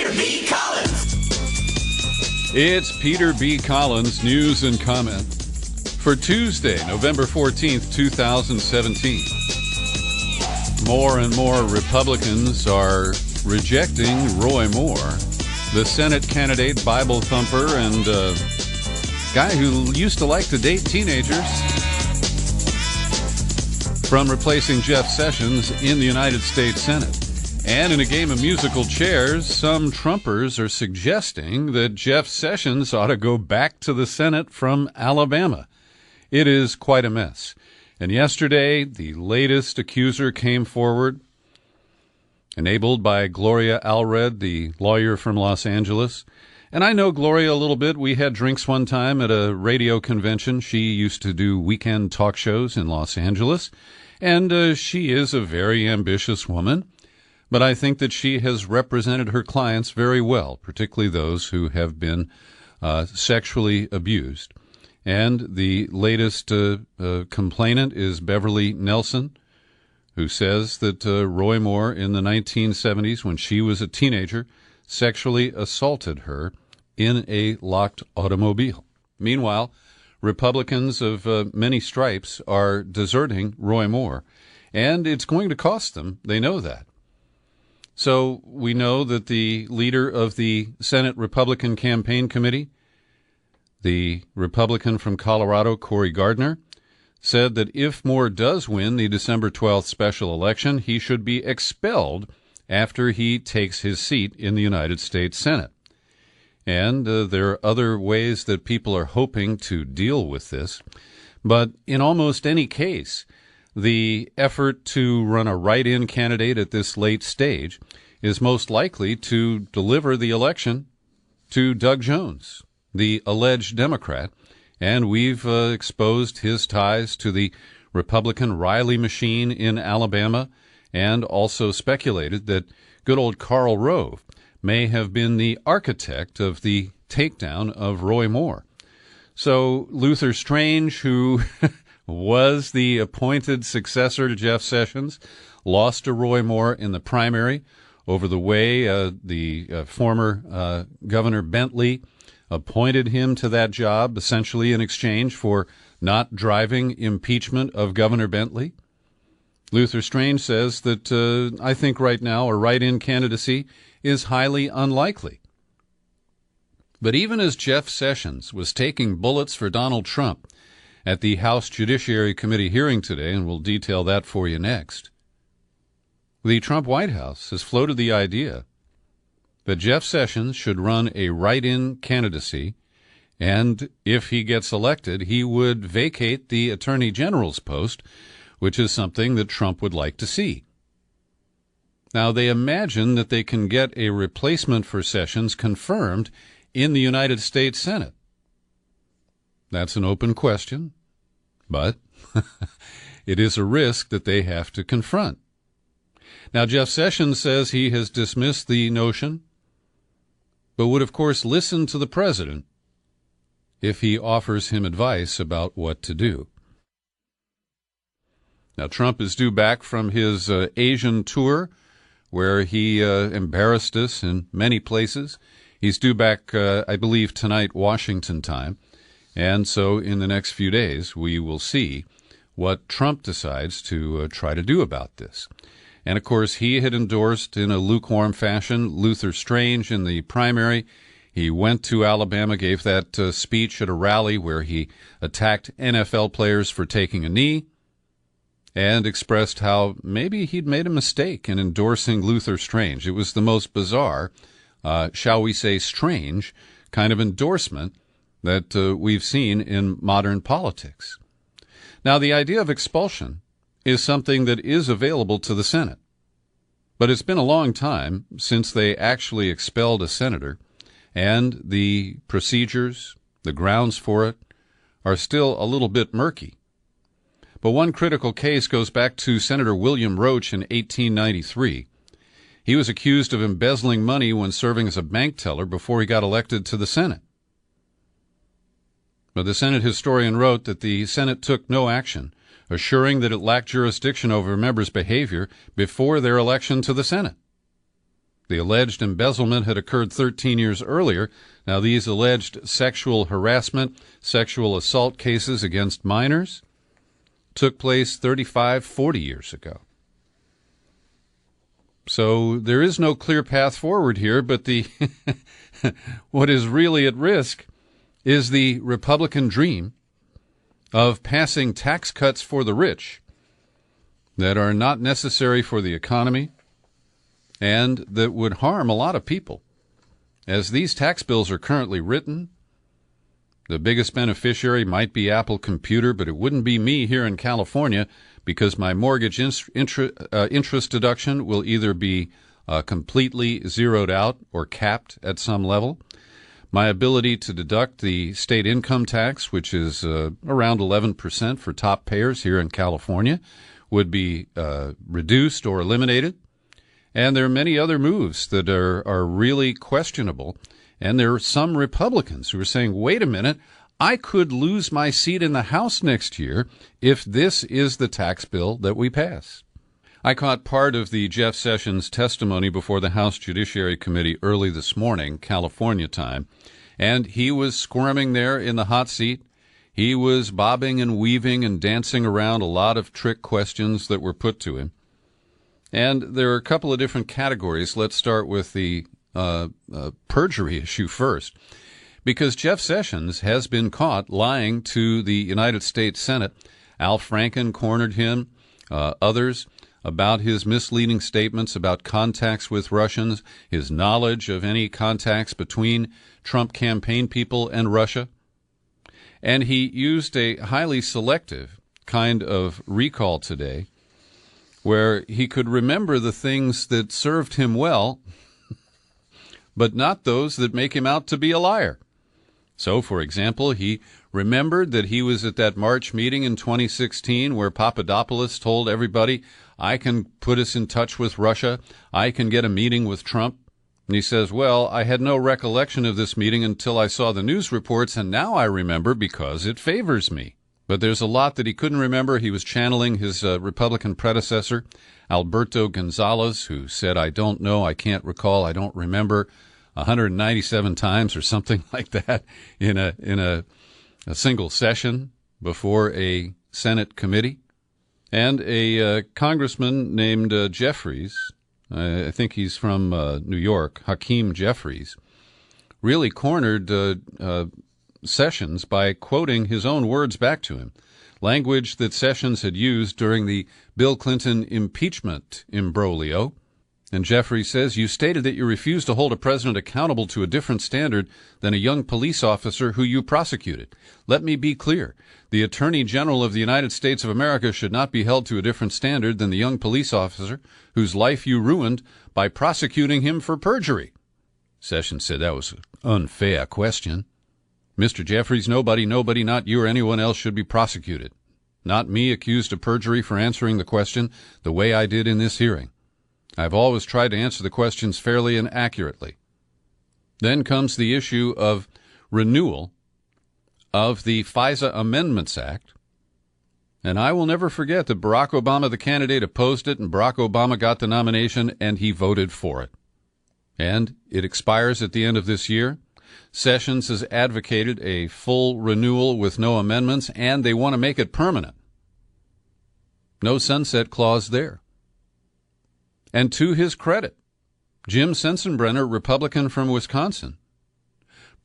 Peter B. Collins. It's Peter B. Collins, news and comment for Tuesday, November 14th, 2017. More and more Republicans are rejecting Roy Moore, the Senate candidate, Bible thumper, and guy who used to like to date teenagers, from replacing Jeff Sessions in the United States Senate. And in a game of musical chairs, some Trumpers are suggesting that Jeff Sessions ought to go back to the Senate from Alabama. It is quite a mess. And yesterday, the latest accuser came forward, enabled by Gloria Allred, the lawyer from Los Angeles. And I know Gloria a little bit. We had drinks one time at a radio convention. She used to do weekend talk shows in Los Angeles. And she is a very ambitious woman. But I think that she has represented her clients very well, particularly those who have been sexually abused. And the latest complainant is Beverly Nelson, who says that Roy Moore in the 1970s, when she was a teenager, sexually assaulted her in a locked automobile. Meanwhile, Republicans of many stripes are deserting Roy Moore, and it's going to cost them. They know that. So we know that the leader of the Senate Republican Campaign Committee, the Republican from Colorado, Cory Gardner, said that if Moore does win the December 12th special election, he should be expelled after he takes his seat in the United States Senate. And there are other ways that people are hoping to deal with this. But in almost any case, the effort to run a write-in candidate at this late stage is most likely to deliver the election to Doug Jones, the alleged Democrat, and we've exposed his ties to the Republican Riley machine in Alabama, and also speculated that good old Karl Rove may have been the architect of the takedown of Roy Moore. So Luther Strange, who was the appointed successor to Jeff Sessions, lost to Roy Moore in the primary over the way the former Governor Bentley appointed him to that job, essentially in exchange for not driving impeachment of Governor Bentley. Luther Strange says that I think right now a write-in candidacy is highly unlikely. But even as Jeff Sessions was taking bullets for Donald Trump at the House Judiciary Committee hearing today, and we'll detail that for you next, the Trump White House has floated the idea that Jeff Sessions should run a write-in candidacy, and if he gets elected, he would vacate the Attorney General's post, which is something that Trump would like to see. Now, they imagine that they can get a replacement for Sessions confirmed in the United States Senate. That's an open question, but it is a risk that they have to confront. Now, Jeff Sessions says he has dismissed the notion, but would, of course, listen to the president if he offers him advice about what to do. Now, Trump is due back from his Asian tour, where he embarrassed us in many places. He's due back, I believe, tonight, Washington time. And so in the next few days, we will see what Trump decides to try to do about this. And, of course, he had endorsed in a lukewarm fashion Luther Strange in the primary. He went to Alabama, gave that speech at a rally where he attacked NFL players for taking a knee, and expressed how maybe he'd made a mistake in endorsing Luther Strange. It was the most bizarre, shall we say strange, kind of endorsement that we've seen in modern politics. Now, the idea of expulsion is something that is available to the Senate, but it's been a long time since they actually expelled a senator, and the procedures, the grounds for it, are still a little bit murky. But one critical case goes back to Senator William Roach in 1893. He was accused of embezzling money when serving as a bank teller before he got elected to the Senate. But the Senate historian wrote that the Senate took no action, assuring that it lacked jurisdiction over members' behavior before their election to the Senate. The alleged embezzlement had occurred 13 years earlier. Now, these alleged sexual harassment, sexual assault cases against minors took place 35, 40 years ago. So there is no clear path forward here, but the what is really at risk is the Republican dream of passing tax cuts for the rich that are not necessary for the economy and that would harm a lot of people. As these tax bills are currently written, the biggest beneficiary might be Apple Computer, but it wouldn't be me here in California because my mortgage interest deduction will either be completely zeroed out or capped at some level. My ability to deduct the state income tax, which is around 11% for top payers here in California, would be reduced or eliminated. And there are many other moves that are really questionable. And there are some Republicans who are saying, wait a minute, I could lose my seat in the House next year if this is the tax bill that we pass. I caught part of the Jeff Sessions testimony before the House Judiciary Committee early this morning, California time, and he was squirming there in the hot seat. He was bobbing and weaving and dancing around a lot of trick questions that were put to him. And there are a couple of different categories. Let's start with the perjury issue first, because Jeff Sessions has been caught lying to the United States Senate. Al Franken cornered him, others, about his misleading statements about contacts with Russians, his knowledge of any contacts between Trump campaign people and Russia. And he used a highly selective kind of recall today where he could remember the things that served him well, but not those that make him out to be a liar. So, for example, he remembered that he was at that March meeting in 2016 where Papadopoulos told everybody, I can put us in touch with Russia, I can get a meeting with Trump. And he says, well, I had no recollection of this meeting until I saw the news reports, and now I remember because it favors me. But there's a lot that he couldn't remember. He was channeling his Republican predecessor, Alberto Gonzales, who said, I don't know, I can't recall, I don't remember, 197 times or something like that in a single session before a Senate committee. And a congressman named Jeffries, I think he's from New York, Hakeem Jeffries, really cornered Sessions by quoting his own words back to him, language that Sessions had used during the Bill Clinton impeachment imbroglio. And Jeffries says, you stated that you refuse to hold a president accountable to a different standard than a young police officer who you prosecuted. Let me be clear. The Attorney General of the United States of America should not be held to a different standard than the young police officer whose life you ruined by prosecuting him for perjury. Sessions said that was an unfair question. Mr. Jeffries, nobody, not you or anyone else should be prosecuted. Not me accused of perjury for answering the question the way I did in this hearing. I've always tried to answer the questions fairly and accurately. Then comes the issue of renewal of the FISA Amendments Act. And I will never forget that Barack Obama, the candidate, opposed it, and Barack Obama got the nomination, and he voted for it. And it expires at the end of this year. Sessions has advocated a full renewal with no amendments, and they want to make it permanent. No sunset clause there. And to his credit, Jim Sensenbrenner, Republican from Wisconsin,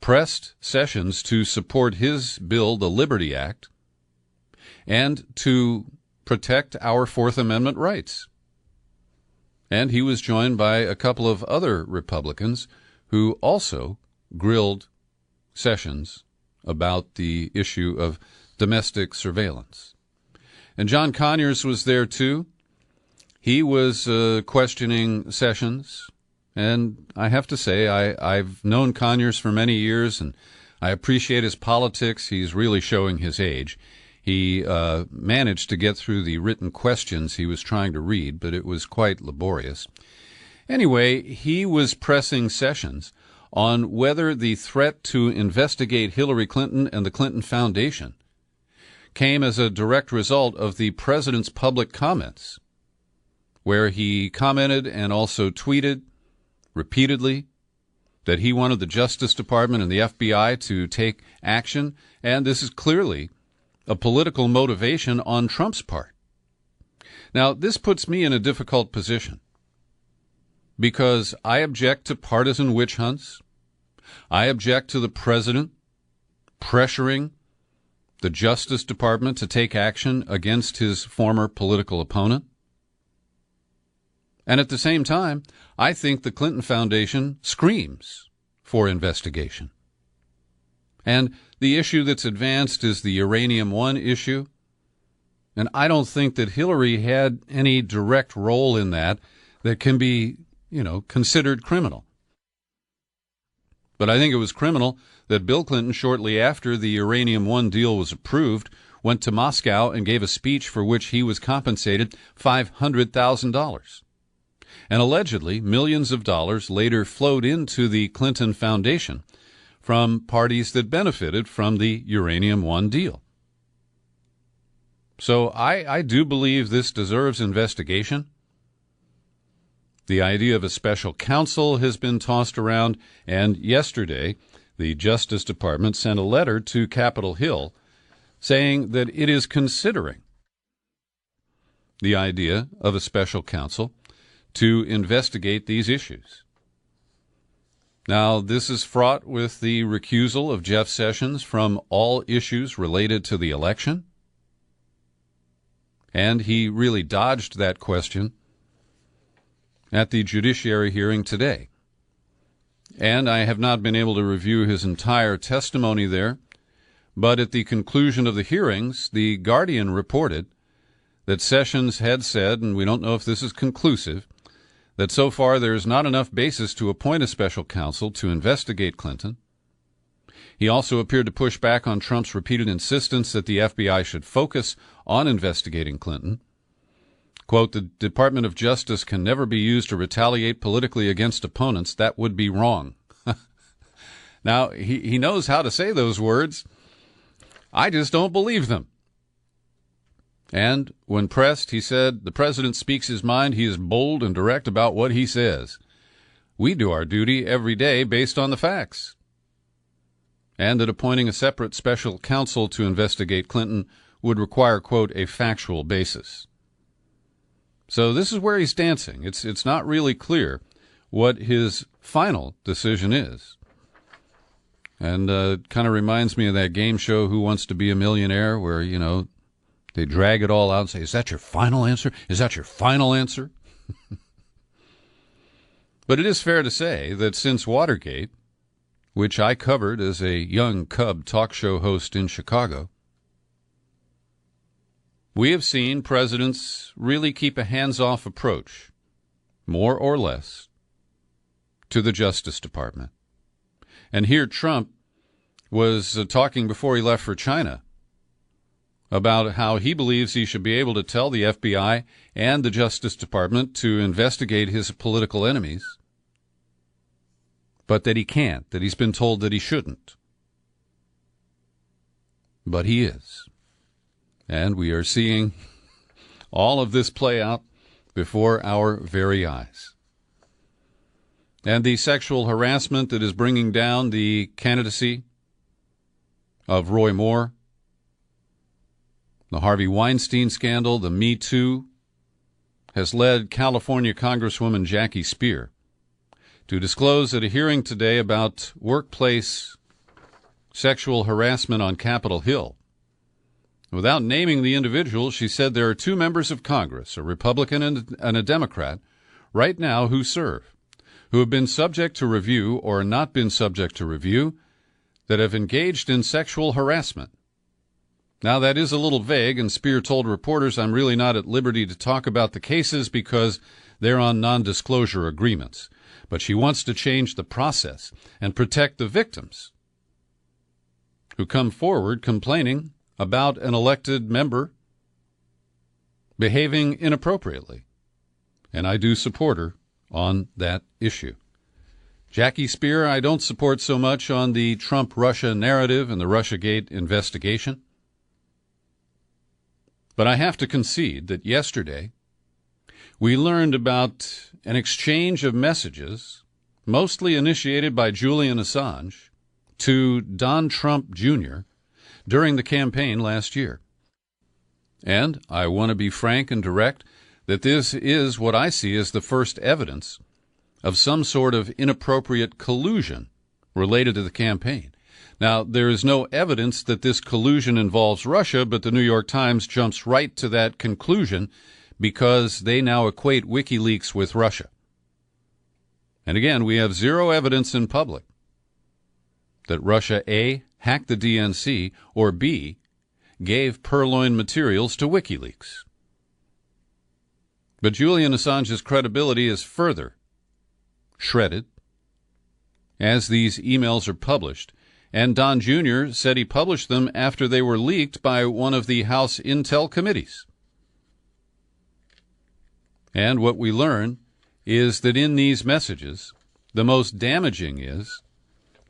pressed Sessions to support his bill, the Liberty Act, and to protect our Fourth Amendment rights. And he was joined by a couple of other Republicans who also grilled Sessions about the issue of domestic surveillance. And John Conyers was there, too. He was questioning Sessions, and I have to say I've known Conyers for many years, and I appreciate his politics. He's really showing his age. He managed to get through the written questions he was trying to read, but it was quite laborious. Anyway, he was pressing Sessions on whether the threat to investigate Hillary Clinton and the Clinton Foundation came as a direct result of the president's public comments, where he commented and also tweeted repeatedly that he wanted the Justice Department and the FBI to take action, and this is clearly a political motivation on Trump's part. Now, this puts me in a difficult position because I object to partisan witch hunts. I object to the president pressuring the Justice Department to take action against his former political opponent. And at the same time, I think the Clinton Foundation screams for investigation. And the issue that's advanced is the Uranium One issue. And I don't think that Hillary had any direct role in that can be, considered criminal. But I think it was criminal that Bill Clinton, shortly after the Uranium One deal was approved, went to Moscow and gave a speech for which he was compensated $500,000. And allegedly, millions of dollars later flowed into the Clinton Foundation from parties that benefited from the Uranium One deal. So I do believe this deserves investigation. The idea of a special counsel has been tossed around, and yesterday the Justice Department sent a letter to Capitol Hill saying that it is considering the idea of a special counsel to investigate these issues. Now, this is fraught with the recusal of Jeff Sessions from all issues related to the election, and he really dodged that question at the judiciary hearing today. And I have not been able to review his entire testimony there, but at the conclusion of the hearings, the Guardian reported that Sessions had said, and we don't know if this is conclusive, that so far there is not enough basis to appoint a special counsel to investigate Clinton. He also appeared to push back on Trump's repeated insistence that the FBI should focus on investigating Clinton. Quote, "The Department of Justice can never be used to retaliate politically against opponents. That would be wrong." Now, he knows how to say those words. I just don't believe them. And when pressed, he said, "The president speaks his mind. He is bold and direct about what he says. We do our duty every day based on the facts." And that appointing a separate special counsel to investigate Clinton would require, quote, "a factual basis." So this is where he's dancing. It's not really clear what his final decision is. And it kind of reminds me of that game show, Who Wants to Be a Millionaire, where, they drag it all out and say, "Is that your final answer? Is that your final answer?" But it is fair to say that since Watergate, which I covered as a young cub talk show host in Chicago, we have seen presidents really keep a hands-off approach, more or less, to the Justice Department. And here Trump was talking before he left for China about how he believes he should be able to tell the FBI and the Justice Department to investigate his political enemies, but that he can't, that he's been told that he shouldn't. But he is. And we are seeing all of this play out before our very eyes. And the sexual harassment that is bringing down the candidacy of Roy Moore, the Harvey Weinstein scandal, the Me Too, has led California Congresswoman Jackie Speer to disclose at a hearing today about workplace sexual harassment on Capitol Hill. Without naming the individual, she said there are two members of Congress, a Republican and a Democrat, right now who have been subject to review or not been subject to review, that have engaged in sexual harassment. Now, that is a little vague, and Speer told reporters, "I'm really not at liberty to talk about the cases because they're on non-disclosure agreements." But she wants to change the process and protect the victims who come forward complaining about an elected member behaving inappropriately. And I do support her on that issue. Jackie Speer, I don't support so much on the Trump-Russia narrative and the Russiagate investigation. But I have to concede that yesterday we learned about an exchange of messages mostly initiated by Julian Assange, to Don Trump Jr. during the campaign last year. And I want to be frank and direct that this is what I see as the first evidence of some sort of inappropriate collusion related to the campaign. Now, there is no evidence that this collusion involves Russia, but the New York Times jumps right to that conclusion because they now equate WikiLeaks with Russia. And again, we have zero evidence in public that Russia, A, hacked the DNC, or B, gave purloined materials to WikiLeaks. But Julian Assange's credibility is further shredded as these emails are published, and Don Jr. said he published them after they were leaked by one of the House Intel committees. And what we learn is that in these messages, the most damaging is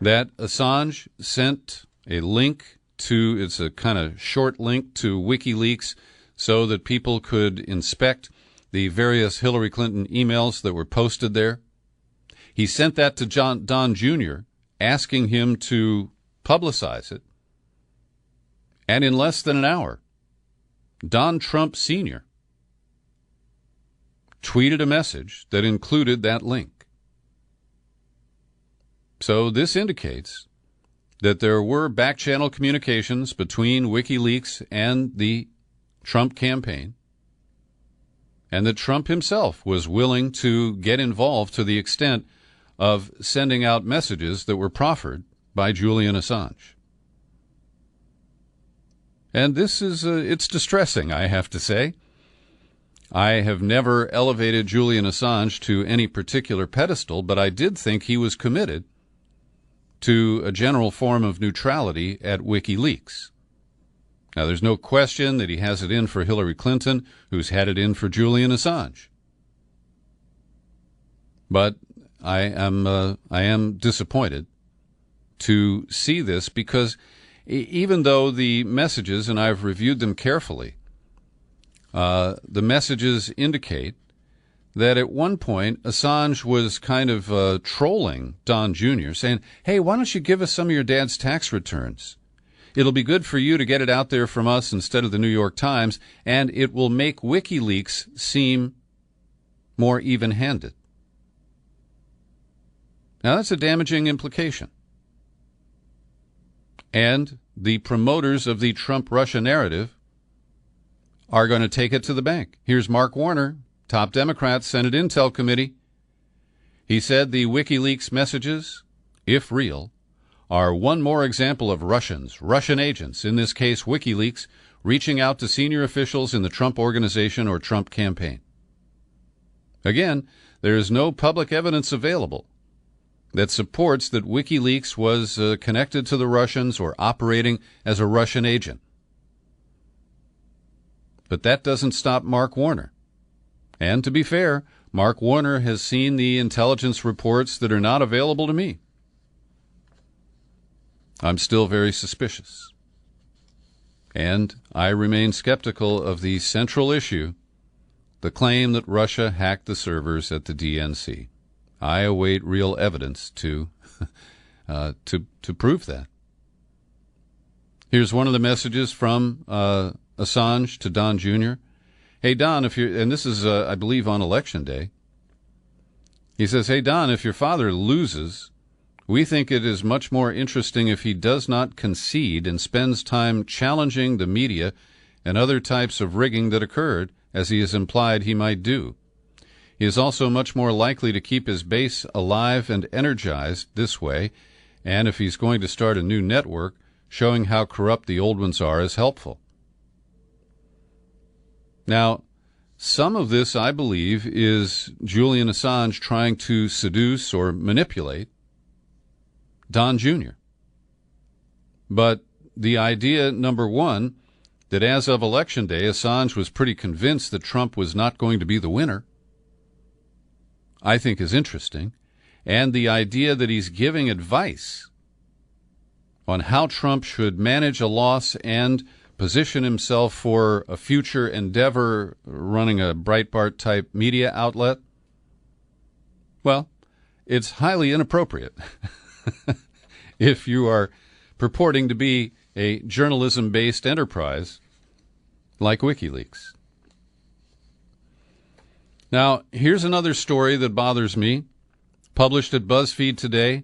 that Assange sent a link to, it's a kind of short link to WikiLeaks so that people could inspect the various Hillary Clinton emails that were posted there. He sent that to Don Jr., asking him to publicize it. And in less than an hour, Don Trump Sr. tweeted a message that included that link. So this indicates that there were back-channel communications between WikiLeaks and the Trump campaign, and that Trump himself was willing to get involved to the extent of sending out messages that were proffered by Julian Assange. And this is, it's distressing, I have to say. I have never elevated Julian Assange to any particular pedestal, but I did think he was committed to a general form of neutrality at WikiLeaks. Now, there's no question that he has it in for Hillary Clinton, who's had it in for Julian Assange. But I am disappointed to see this because even though the messages, and I've reviewed them carefully, the messages indicate that at one point Assange was kind of trolling Don Jr., saying, hey, why don't you give us some of your dad's tax returns? It'll be good for you to get it out there from us instead of the New York Times, and it will make WikiLeaks seem more even-handed. Now, that's a damaging implication. And the promoters of the Trump-Russia narrative are going to take it to the bank. Here's Mark Warner, top Democrat, Senate Intel Committee. He said the WikiLeaks messages, if real, are one more example of Russian agents, in this case WikiLeaks, reaching out to senior officials in the Trump organization or Trump campaign. Again, there is no public evidence available that supports that WikiLeaks was connected to the Russians or operating as a Russian agent. But that doesn't stop Mark Warner. And to be fair, Mark Warner has seen the intelligence reports that are not available to me. I'm still very suspicious. And I remain skeptical of the central issue, the claim that Russia hacked the servers at the DNC. I await real evidence to prove that. Here's one of the messages from Assange to Don Jr. Hey, Don, and this is, I believe, on Election Day. He says, hey, Don, if your father loses, we think it is much more interesting if he does not concede and spends time challenging the media and other types of rigging that occurred, as he has implied he might do. He is also much more likely to keep his base alive and energized this way, and if he's going to start a new network, showing how corrupt the old ones are is helpful. Now, some of this, I believe, is Julian Assange trying to seduce or manipulate Don Jr. But the idea, number one, that as of Election Day, Assange was pretty convinced that Trump was not going to be the winner, I think is interesting. And the idea that he's giving advice on how Trump should manage a loss and position himself for a future endeavor running a Breitbart-type media outlet, well, it's highly inappropriate if you are purporting to be a journalism-based enterprise like WikiLeaks. Now, here's another story that bothers me, published at BuzzFeed today.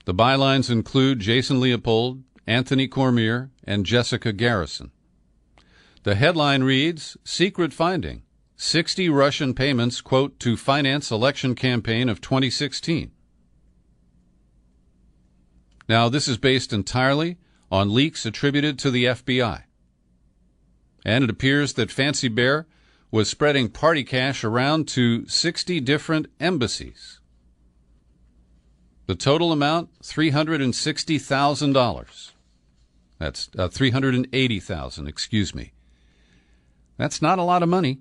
The bylines include Jason Leopold, Anthony Cormier, and Jessica Garrison. The headline reads, Secret Finding, 60 Russian Payments, quote, to finance election campaign of 2016. Now, this is based entirely on leaks attributed to the FBI. And it appears that Fancy Bear was spreading party cash around to 60 different embassies. The total amount, $360,000. That's $380,000, excuse me. That's not a lot of money.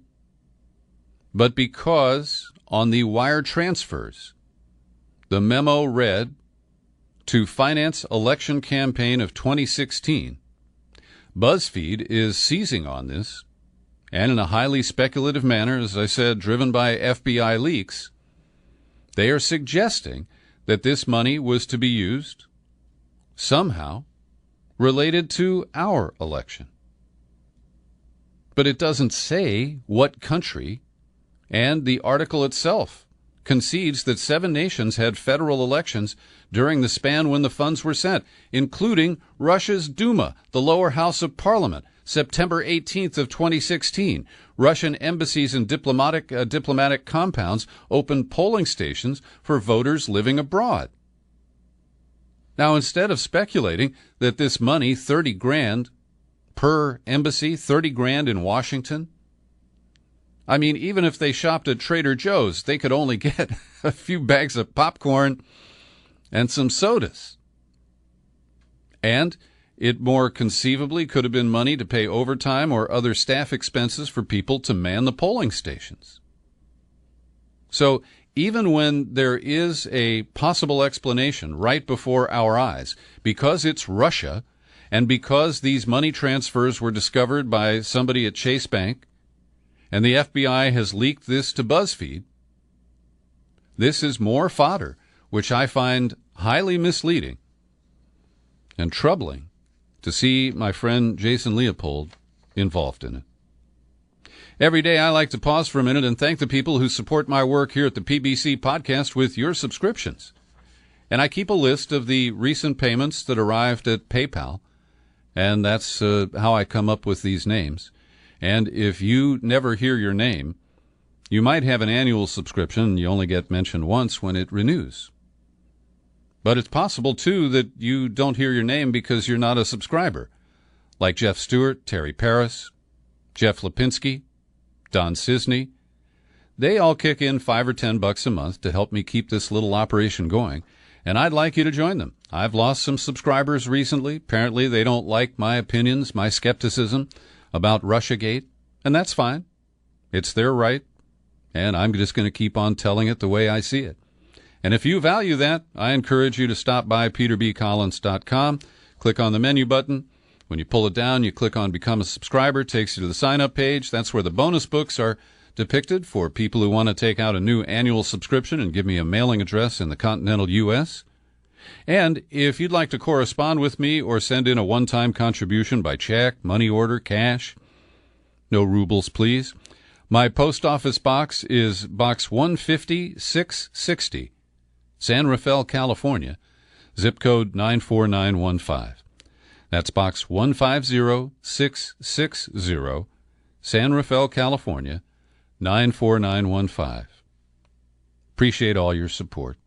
But because on the wire transfers, the memo read, to finance election campaign of 2016, BuzzFeed is seizing on this, and in a highly speculative manner, as I said, driven by FBI leaks, they are suggesting that this money was to be used somehow related to our election. But it doesn't say what country, and the article itself concedes that 7 nations had federal elections during the span when the funds were sent, including Russia's Duma, the lower house of parliament, September 18th of 2016. Russian embassies and diplomatic compounds opened polling stations for voters living abroad. Now, instead of speculating that this money, $30,000 per embassy, $30,000 in Washington, I mean, even if they shopped at Trader Joe's, they could only get a few bags of popcorn and some sodas. And it more conceivably could have been money to pay overtime or other staff expenses for people to man the polling stations. So even when there is a possible explanation right before our eyes, because it's Russia and because these money transfers were discovered by somebody at Chase Bank, and the FBI has leaked this to BuzzFeed, this is more fodder, which I find highly misleading and troubling to see my friend Jason Leopold involved in it. Every day I like to pause for a minute and thank the people who support my work here at the PBC podcast with your subscriptions. And I keep a list of the recent payments that arrived at PayPal, and that's how I come up with these names. And if you never hear your name, you might have an annual subscription and you only get mentioned once when it renews. But it's possible, too, that you don't hear your name because you're not a subscriber, like Jeff Stewart, Terry Paris, Jeff Lipinski, Don Cisney. They all kick in $5 or $10 a month to help me keep this little operation going, and I'd like you to join them. I've lost some subscribers recently. Apparently they don't like my opinions, my skepticism about Russiagate, and that's fine. It's their right, and I'm just going to keep on telling it the way I see it. And if you value that, I encourage you to stop by peterbcollins.com, click on the menu button. When you pull it down, you click on Become a Subscriber. It takes you to the sign-up page. That's where the bonus books are depicted for people who want to take out a new annual subscription and give me a mailing address in the continental U.S. And if you'd like to correspond with me or send in a one-time contribution by check, money order, cash, no rubles, please, my post office box is Box 150-660, San Rafael, California, zip code 94915. That's Box 150660, San Rafael, California, 94915. Appreciate all your support.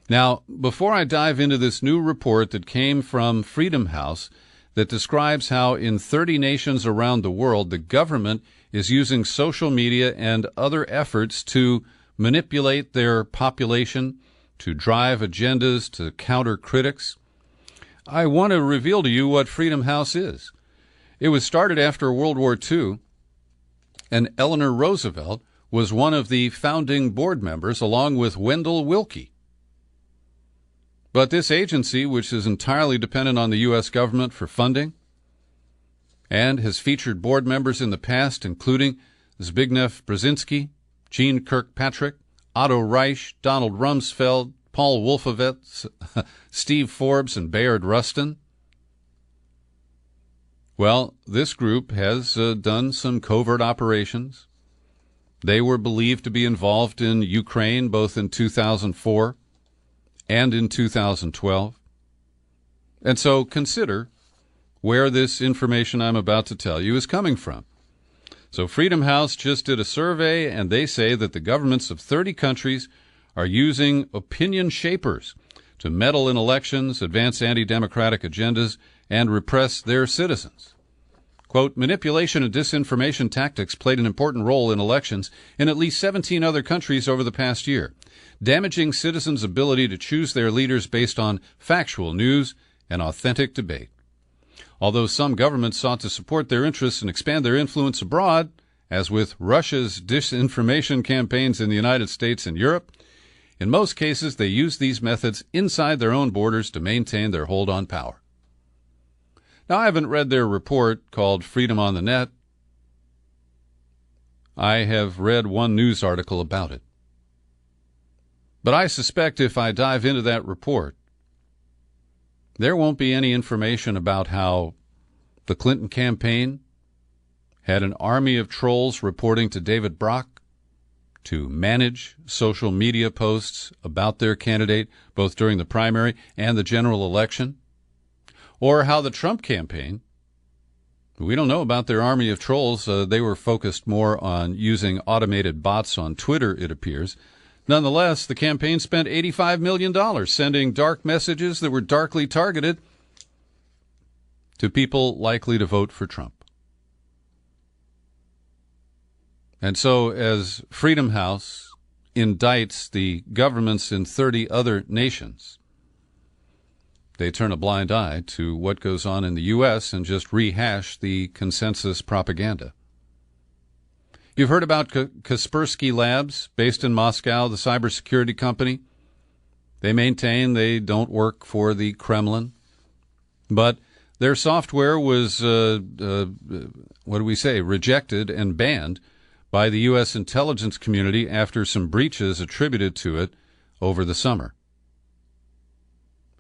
Now, before I dive into this new report that came from Freedom House that describes how in 30 nations around the world the government is using social media and other efforts to manipulate their population, to drive agendas, to counter critics, I want to reveal to you what Freedom House is. It was started after World War II, and Eleanor Roosevelt was one of the founding board members along with Wendell Willkie. But this agency, which is entirely dependent on the U.S. government for funding and has featured board members in the past, including Zbigniew Brzezinski, Jean Kirkpatrick, Otto Reich, Donald Rumsfeld, Paul Wolfowitz, Steve Forbes, and Bayard Rustin. Well, this group has done some covert operations. They were believed to be involved in Ukraine both in 2004 and in 2012. And so consider where this information I'm about to tell you is coming from. So Freedom House just did a survey, and they say that the governments of 30 countries are using opinion shapers to meddle in elections, advance anti-democratic agendas, and repress their citizens. Quote, manipulation and disinformation tactics played an important role in elections in at least 17 other countries over the past year, damaging citizens' ability to choose their leaders based on factual news and authentic debate. Although some governments sought to support their interests and expand their influence abroad, as with Russia's disinformation campaigns in the United States and Europe, in most cases they used these methods inside their own borders to maintain their hold on power. Now, I haven't read their report called Freedom on the Net. I have read one news article about it. But I suspect if I dive into that report, there won't be any information about how the Clinton campaign had an army of trolls reporting to David Brock to manage social media posts about their candidate, both during the primary and the general election, or how the Trump campaign, we don't know about their army of trolls. They were focused more on using automated bots on Twitter, it appears. Nonetheless, the campaign spent $85 million sending dark messages that were darkly targeted to people likely to vote for Trump. And so as Freedom House indicts the governments in 30 other nations, they turn a blind eye to what goes on in the U.S. and just rehash the consensus propaganda. You've heard about Kaspersky Labs, based in Moscow, the cybersecurity company. They maintain they don't work for the Kremlin, but their software was, rejected and banned by the U.S. intelligence community after some breaches attributed to it over the summer.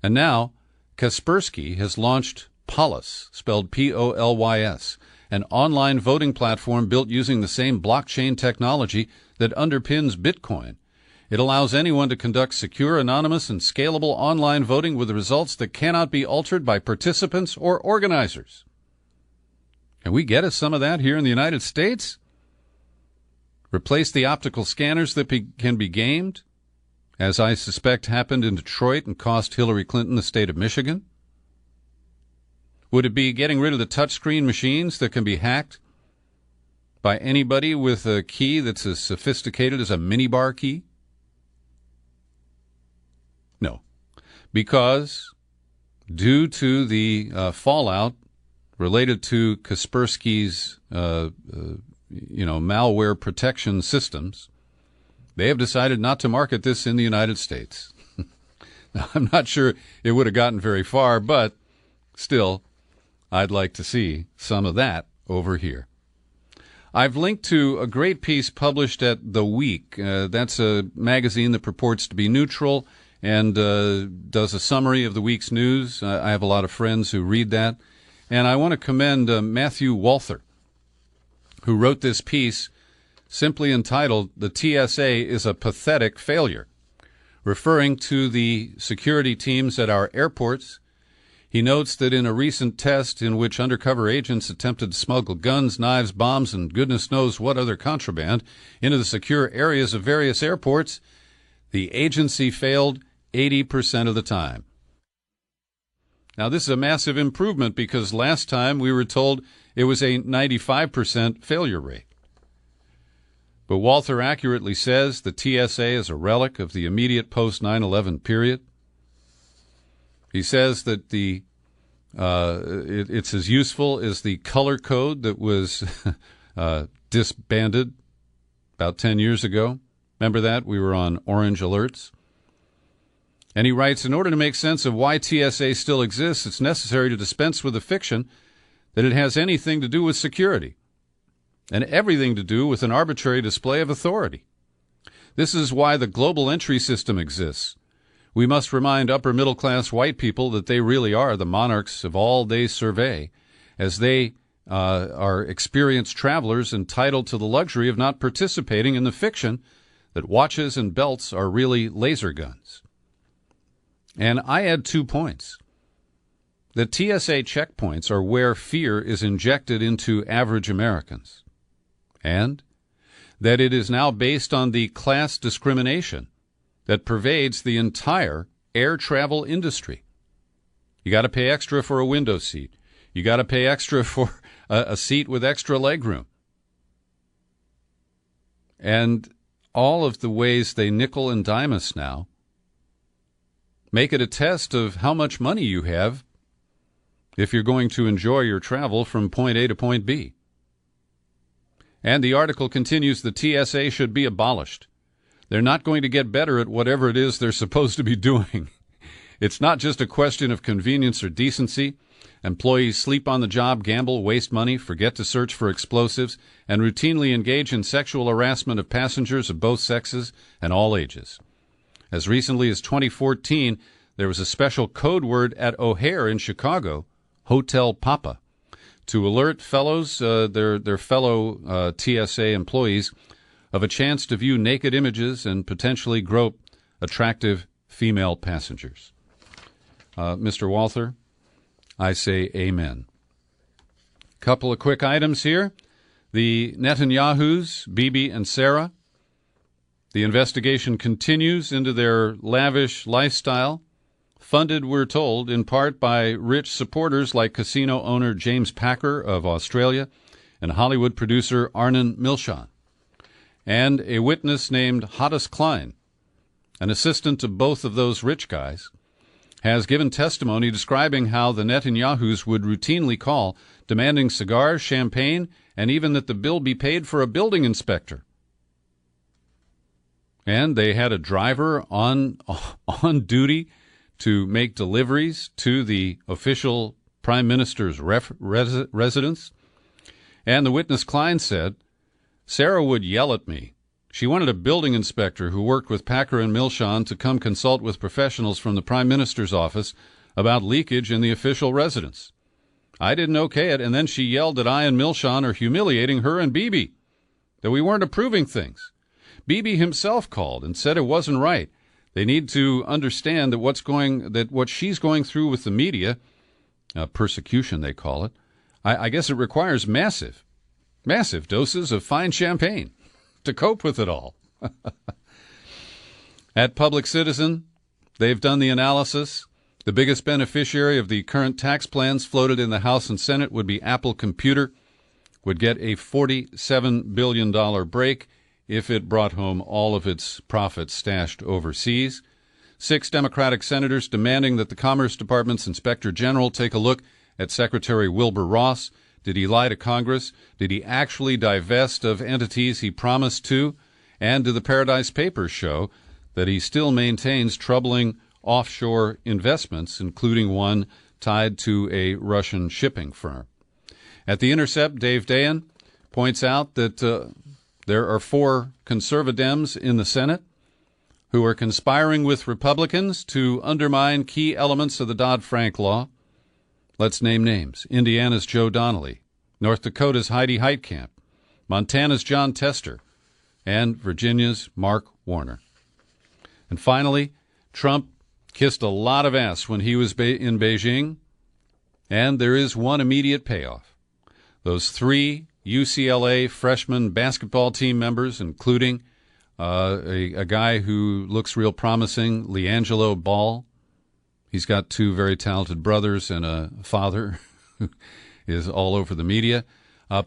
And now, Kaspersky has launched Polis, spelled P-O-L-Y-S, an online voting platform built using the same blockchain technology that underpins Bitcoin. It allows anyone to conduct secure, anonymous, and scalable online voting with results that cannot be altered by participants or organizers. Can we get us some of that here in the United States? Replace the optical scanners that can be gamed, as I suspect happened in Detroit and cost Hillary Clinton the state of Michigan? Would it be getting rid of the touchscreen machines that can be hacked by anybody with a key that's as sophisticated as a minibar key? No, because due to the fallout related to Kaspersky's malware protection systems, they have decided not to market this in the United States. Now, I'm not sure it would have gotten very far, but still, I'd like to see some of that over here. I've linked to a great piece published at The Week. That's a magazine that purports to be neutral and does a summary of the week's news. I have a lot of friends who read that. And I want to commend Matthew Walther, who wrote this piece simply entitled, "The TSA is a Pathetic Failure," referring to the security teams at our airports. He notes that in a recent test in which undercover agents attempted to smuggle guns, knives, bombs, and goodness knows what other contraband into the secure areas of various airports, the agency failed 80% of the time. Now, this is a massive improvement because last time we were told it was a 95% failure rate. But Walther accurately says the TSA is a relic of the immediate post-9/11 period. He says that it's as useful as the color code that was disbanded about 10 years ago. Remember that? We were on orange alerts. And he writes, in order to make sense of why TSA still exists, it's necessary to dispense with the fiction that it has anything to do with security and everything to do with an arbitrary display of authority. This is why the global entry system exists. We must remind upper-middle-class white people that they really are the monarchs of all they survey, as they are experienced travelers entitled to the luxury of not participating in the fiction that watches and belts are really laser guns. And I add 2 points. The TSA checkpoints are where fear is injected into average Americans, and that it is now based on the class discrimination that pervades the entire air travel industry. You got to pay extra for a window seat. You got to pay extra for a seat with extra legroom. And all of the ways they nickel and dime us now make it a test of how much money you have if you're going to enjoy your travel from point A to point B. And the article continues, the TSA should be abolished. They're not going to get better at whatever it is they're supposed to be doing. It's not just a question of convenience or decency. Employees sleep on the job, gamble, waste money, forget to search for explosives, and routinely engage in sexual harassment of passengers of both sexes and all ages. As recently as 2014, there was a special code word at O'Hare in Chicago, Hotel Papa, to alert their fellow TSA employees of a chance to view naked images and potentially grope attractive female passengers. Mr. Walther, I say amen. Couple of quick items here. The Netanyahus, Bibi and Sarah. The investigation continues into their lavish lifestyle, funded, we're told, in part by rich supporters like casino owner James Packer of Australia and Hollywood producer Arnon Milchan. And a witness named Hottest Klein, an assistant to both of those rich guys, has given testimony describing how the Netanyahus would routinely call, demanding cigars, champagne, and even that the bill be paid for a building inspector. And they had a driver on duty to make deliveries to the official prime minister's residence. And the witness Klein said, Sarah would yell at me. She wanted a building inspector who worked with Packer and Milchan to come consult with professionals from the Prime Minister's office about leakage in the official residence. I didn't okay it, and then she yelled that I and Milchan are humiliating her and Bibi, that we weren't approving things. Bibi himself called and said it wasn't right. They need to understand that what she's going through with the media, persecution they call it, I guess it requires massive doses of fine champagne to cope with it all. At Public Citizen, they've done the analysis. The biggest beneficiary of the current tax plans floated in the House and Senate would be Apple Computer, would get a $47 billion break if it brought home all of its profits stashed overseas. 6 Democratic senators demanding that the Commerce Department's Inspector General take a look at Secretary Wilbur Ross. Did he lie to Congress? Did he actually divest of entities he promised to? And do the Paradise Papers show that he still maintains troubling offshore investments, including one tied to a Russian shipping firm? At The Intercept, Dave Dayen points out that there are 4 conservadems in the Senate who are conspiring with Republicans to undermine key elements of the Dodd-Frank law. Let's name names. Indiana's Joe Donnelly, North Dakota's Heidi Heitkamp, Montana's John Tester, and Virginia's Mark Warner. And finally, Trump kissed a lot of ass when he was in Beijing, and there is one immediate payoff. Those 3 UCLA freshman basketball team members, including a guy who looks real promising, LiAngelo Ball. He's got 2 very talented brothers and a father who is all over the media.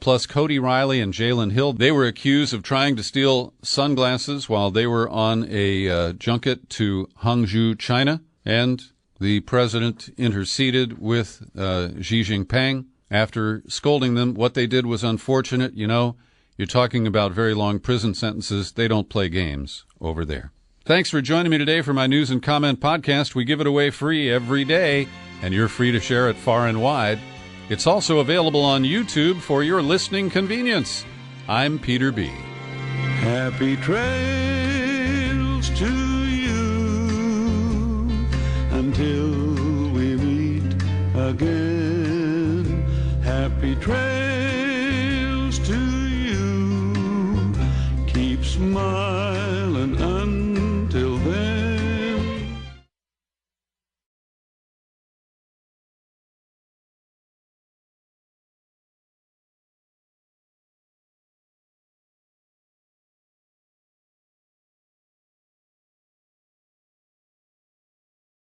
Plus Cody Riley and Jalen Hill. They were accused of trying to steal sunglasses while they were on a junket to Hangzhou, China. And the president interceded with Xi Jinping after scolding them. What they did was unfortunate. You know, you're talking about very long prison sentences. They don't play games over there. Thanks for joining me today for my News and Comment podcast. We give it away free every day, and you're free to share it far and wide. It's also available on YouTube for your listening convenience. I'm Peter B. Happy trails until we meet again. Happy trails